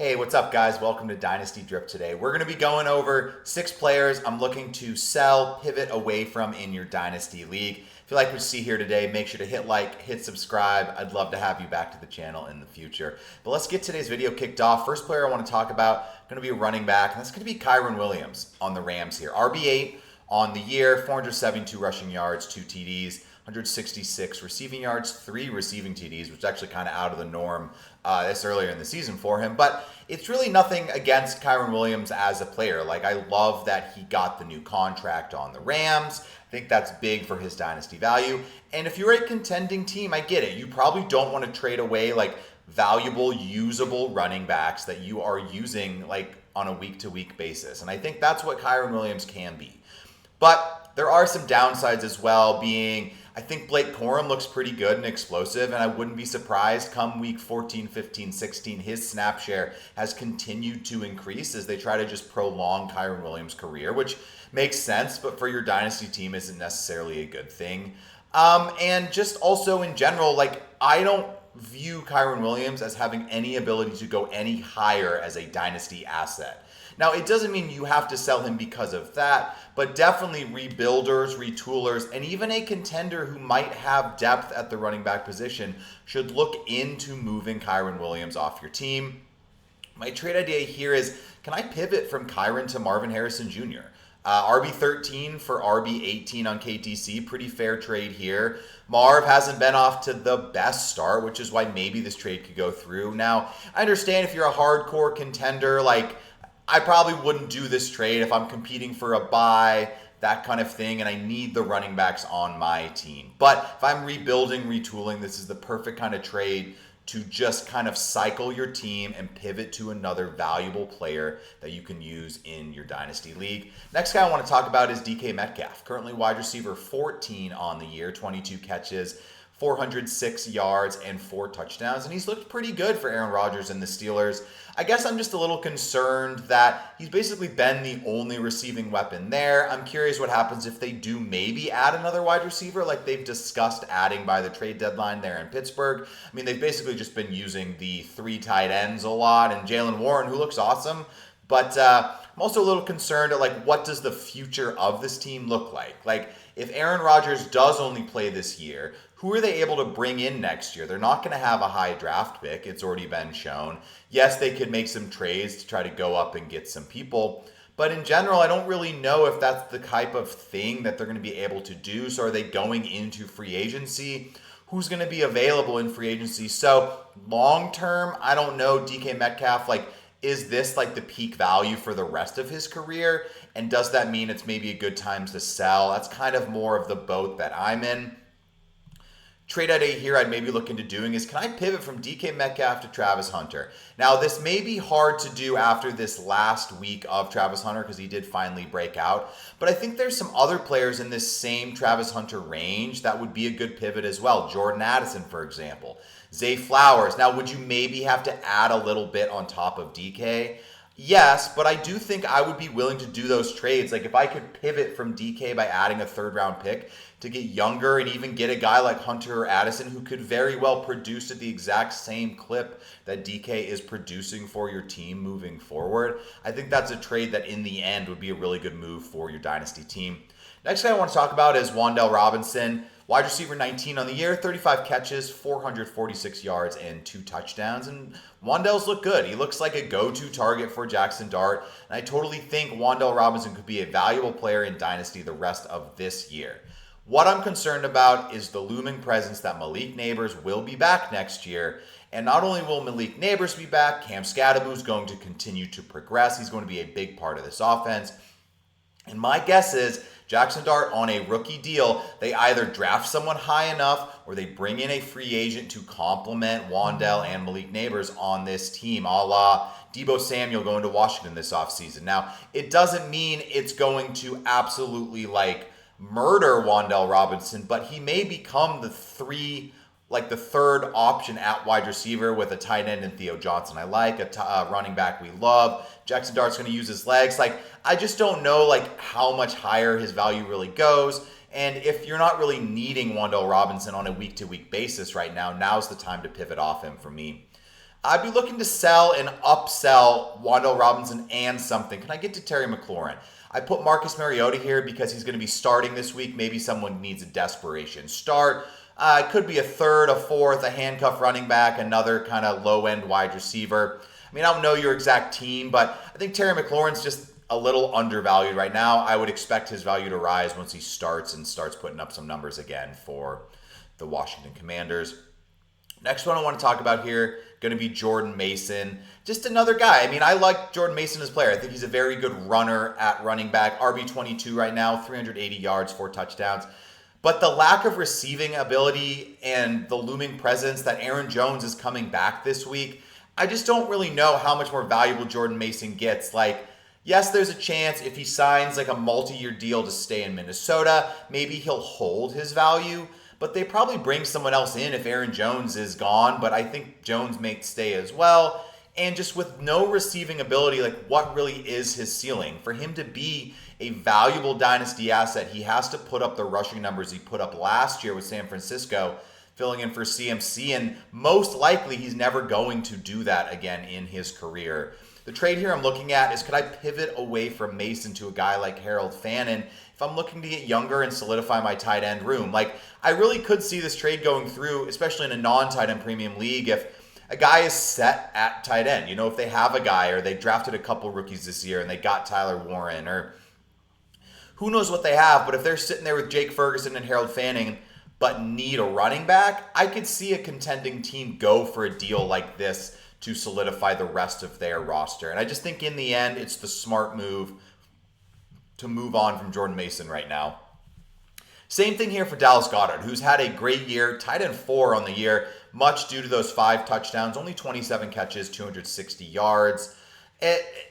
Hey, what's up, guys? Welcome to Dynasty Drip today. We're going to be going over 6 players I'm looking to sell, pivot away from in your Dynasty League. If you like what you see here today, make sure to hit like, hit subscribe. I'd love to have you back to the channel in the future. But let's get today's video kicked off. First player I want to talk about, going to be a running back, and that's going to be Colt Williams on the Rams here. RB8 on the year, 472 rushing yards, 2 TDs. 166 receiving yards, 3 receiving TDs, which is actually kind of out of the norm this earlier in the season for him. But it's really nothing against Colt Williams as a player. Like, I love that he got the new contract on the Rams. I think that's big for his dynasty value. And if you're a contending team, I get it. You probably don't want to trade away like valuable, usable running backs that you are using like on a week-to-week basis. And I think that's what Colt Williams can be. But there are some downsides as well, being I think Blake Corum looks pretty good and explosive, and I wouldn't be surprised come week 14, 15, 16, his snap share has continued to increase as they try to just prolong Colt Williams' career, which makes sense, but for your dynasty team isn't necessarily a good thing. And just also in general, like, I don't view Colt Williams as having any ability to go any higher as a dynasty asset. Now, it doesn't mean you have to sell him because of that, but definitely rebuilders, retoolers, and even a contender who might have depth at the running back position should look into moving Colt Williams off your team. My trade idea here is, can I pivot from Kyren to Marvin Harrison Jr.? RB13 for RB18 on KTC, pretty fair trade here. Marv hasn't been off to the best start, which is why maybe this trade could go through. Now, I understand if you're a hardcore contender, like, I probably wouldn't do this trade if I'm competing for a bye, that kind of thing, and I need the running backs on my team. But if I'm rebuilding, retooling, this is the perfect kind of trade to just kind of cycle your team and pivot to another valuable player that you can use in your Dynasty League. Next guy I want to talk about is DK Metcalf, currently wide receiver 14 on the year, 22 catches, 406 yards, and 4 touchdowns. And he's looked pretty good for Aaron Rodgers and the Steelers. I guess I'm just a little concerned that he's basically been the only receiving weapon there. I'm curious what happens if they do maybe add another wide receiver like they've discussed adding by the trade deadline there in Pittsburgh. I mean, they've basically just been using the 3 tight ends a lot, and Jaylen Warren, who looks awesome. But I'm also a little concerned at, like, what does the future of this team look like? Like, if Aaron Rodgers does only play this year, who are they able to bring in next year? They're not going to have a high draft pick. It's already been shown. Yes, they could make some trades to try to go up and get some people. But in general, I don't really know if that's the type of thing that they're going to be able to do. So are they going into free agency? Who's going to be available in free agency? So long term, I don't know. DK Metcalf, like, is this like the peak value for the rest of his career? And does that mean it's maybe a good time to sell? That's kind of more of the boat that I'm in. Trade idea here I'd maybe look into doing is, can I pivot from DK Metcalf to Travis Hunter? Now, this may be hard to do after this last week of Travis Hunter because he did finally break out. But I think there's some other players in this same Travis Hunter range that would be a good pivot as well. Jordan Addison, for example. Zay Flowers. Now, would you maybe have to add a little bit on top of DK? Yes, but I do think I would be willing to do those trades. Like, if I could pivot from DK by adding a 3rd-round pick to get younger and even get a guy like Hunter or Addison who could very well produce at the exact same clip that DK is producing for your team moving forward, I think that's a trade that in the end would be a really good move for your dynasty team. Next guy I want to talk about is Wan'Dale Robinson. Wide receiver 19 on the year, 35 catches, 446 yards, and 2 touchdowns. And Wan'Dale's look good. He looks like a go-to target for Jackson Dart. And I totally think Wan'Dale Robinson could be a valuable player in Dynasty the rest of this year. What I'm concerned about is the looming presence that Malik Neighbors will be back next year. And not only will Malik Neighbors be back, Cam Skattebo is going to continue to progress. He's going to be a big part of this offense. And my guess is Jackson Dart on a rookie deal, they either draft someone high enough or they bring in a free agent to complement Wan'Dale and Malik Neighbors on this team, a la Deebo Samuel going to Washington this offseason. Now, it doesn't mean it's going to absolutely, like, murder Wan'Dale Robinson, but he may become the 3rd option at wide receiver with a tight end in Theo Johnson I like, a running back we love. Jackson Dart's going to use his legs. Like, I just don't know, like, how much higher his value really goes. And if you're not really needing Wan'Dale Robinson on a week-to-week basis right now, now's the time to pivot off him for me. I'd be looking to sell and upsell Wan'Dale Robinson and something. Can I get to Terry McLaurin? I put Marcus Mariota here because he's going to be starting this week. Maybe someone needs a desperation start. It could be a third, a fourth, a handcuff running back, another kind of low-end wide receiver. I mean, I don't know your exact team, but I think Terry McLaurin's just a little undervalued right now. I would expect his value to rise once he starts putting up some numbers again for the Washington Commanders. Next one I want to talk about here, going to be Jordan Mason. Just another guy. I mean, I like Jordan Mason as a player. I think he's a very good runner at running back. RB22 right now, 380 yards, 4 touchdowns. But the lack of receiving ability and the looming presence that Aaron Jones is coming back this week, I just don't really know how much more valuable Jordan Mason gets. Like, yes, there's a chance if he signs like a multi-year deal to stay in Minnesota, maybe he'll hold his value. But they probably bring someone else in if Aaron Jones is gone. But I think Jones may stay as well. And just with no receiving ability, like what really is his ceiling? For him to be a valuable dynasty asset, he has to put up the rushing numbers he put up last year with San Francisco, filling in for CMC. And most likely he's never going to do that again in his career. The trade here I'm looking at is, could I pivot away from Mason to a guy like Harold Fannin if I'm looking to get younger and solidify my tight end room? Like, I really could see this trade going through, especially in a non-tight end premium league, if a guy is set at tight end. You know, if they have a guy or they drafted a couple rookies this year and they got Tyler Warren, or who knows what they have, but if they're sitting there with Jake Ferguson and Harold Fanning but need a running back, I could see a contending team go for a deal like this to solidify the rest of their roster. And I just think in the end, it's the smart move to move on from Jordan Mason right now. Same thing here for Dallas Goedert, who's had a great year, tight end 4 on the year, much due to those 5 touchdowns, only 27 catches, 260 yards.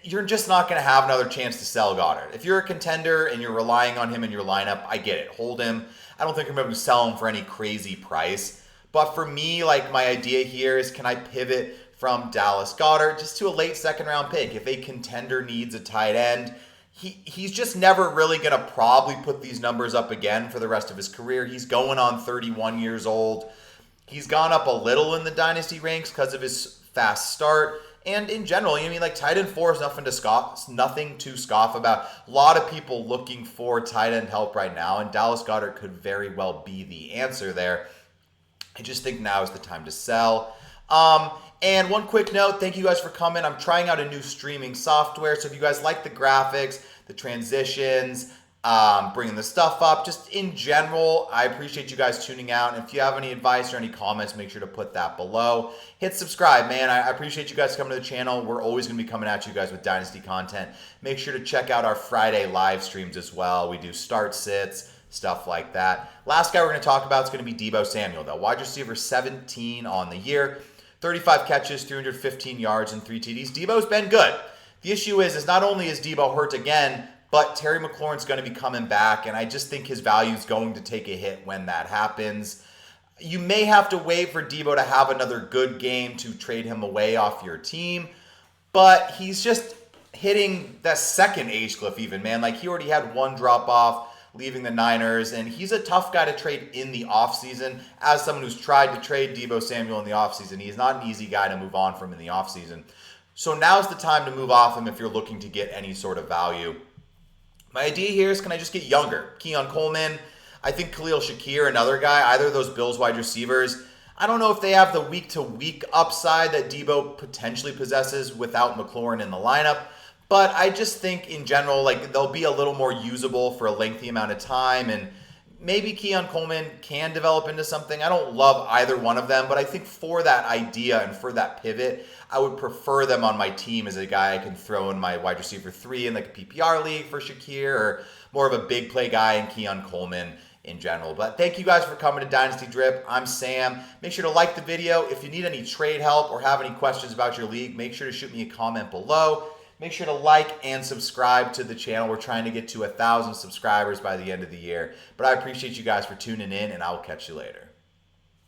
You're just not going to have another chance to sell Goddard. If you're a contender and you're relying on him in your lineup, I get it. Hold him. I don't think I'm going to sell him for any crazy price. But for me, like, my idea here is, can I pivot from Dallas Goedert just to a late second round pick? If a contender needs a tight end, he's just never really going to probably put these numbers up again for the rest of his career. He's going on 31 years old. He's gone up a little in the dynasty ranks because of his fast start. And in general, I mean, like, tight end 4 is nothing to scoff about. A lot of people looking for tight end help right now, and Dallas Goedert could very well be the answer there. I just think now is the time to sell. And one quick note, thank you guys for coming. I'm trying out a new streaming software, so if you guys like the graphics, the transitions, bringing the stuff up, just in general, I appreciate you guys tuning out. And if you have any advice or any comments, make sure to put that below. Hit subscribe, man. I appreciate you guys coming to the channel. We're always going to be coming at you guys with Dynasty content. Make sure to check out our Friday live streams as well. We do start sits, stuff like that. Last guy we're going to talk about is going to be Deebo Samuel, though. Wide receiver 17 on the year. 35 catches, 315 yards, and 3 TDs. Deebo's been good. The issue is not only is Deebo hurt again, but Terry McLaurin's going to be coming back, and I just think his value is going to take a hit when that happens. You may have to wait for Deebo to have another good game to trade him away off your team, but he's just hitting that second age cliff even, man. Like, he already had one drop-off leaving the Niners, and he's a tough guy to trade in the offseason. As someone who's tried to trade Deebo Samuel in the offseason, he's not an easy guy to move on from in the offseason. So now's the time to move off him if you're looking to get any sort of value. My idea here is, can I just get younger? Keon Coleman, I think Khalil Shakir, another guy, either of those Bills wide receivers. I don't know if they have the week-to-week upside that Deebo potentially possesses without McLaurin in the lineup. But I just think in general, like, they'll be a little more usable for a lengthy amount of time, and maybe Keon Coleman can develop into something. I don't love either one of them, but I think for that idea and for that pivot, I would prefer them on my team as a guy I can throw in my wide receiver 3 in like a PPR league for Shakir, or more of a big play guy in Keon Coleman in general. But thank you guys for coming to Dynasty Drip. I'm Sam. Make sure to like the video. If you need any trade help or have any questions about your league, make sure to shoot me a comment below. Make sure to like and subscribe to the channel. We're trying to get to 1,000 subscribers by the end of the year. But I appreciate you guys for tuning in, and I will catch you later.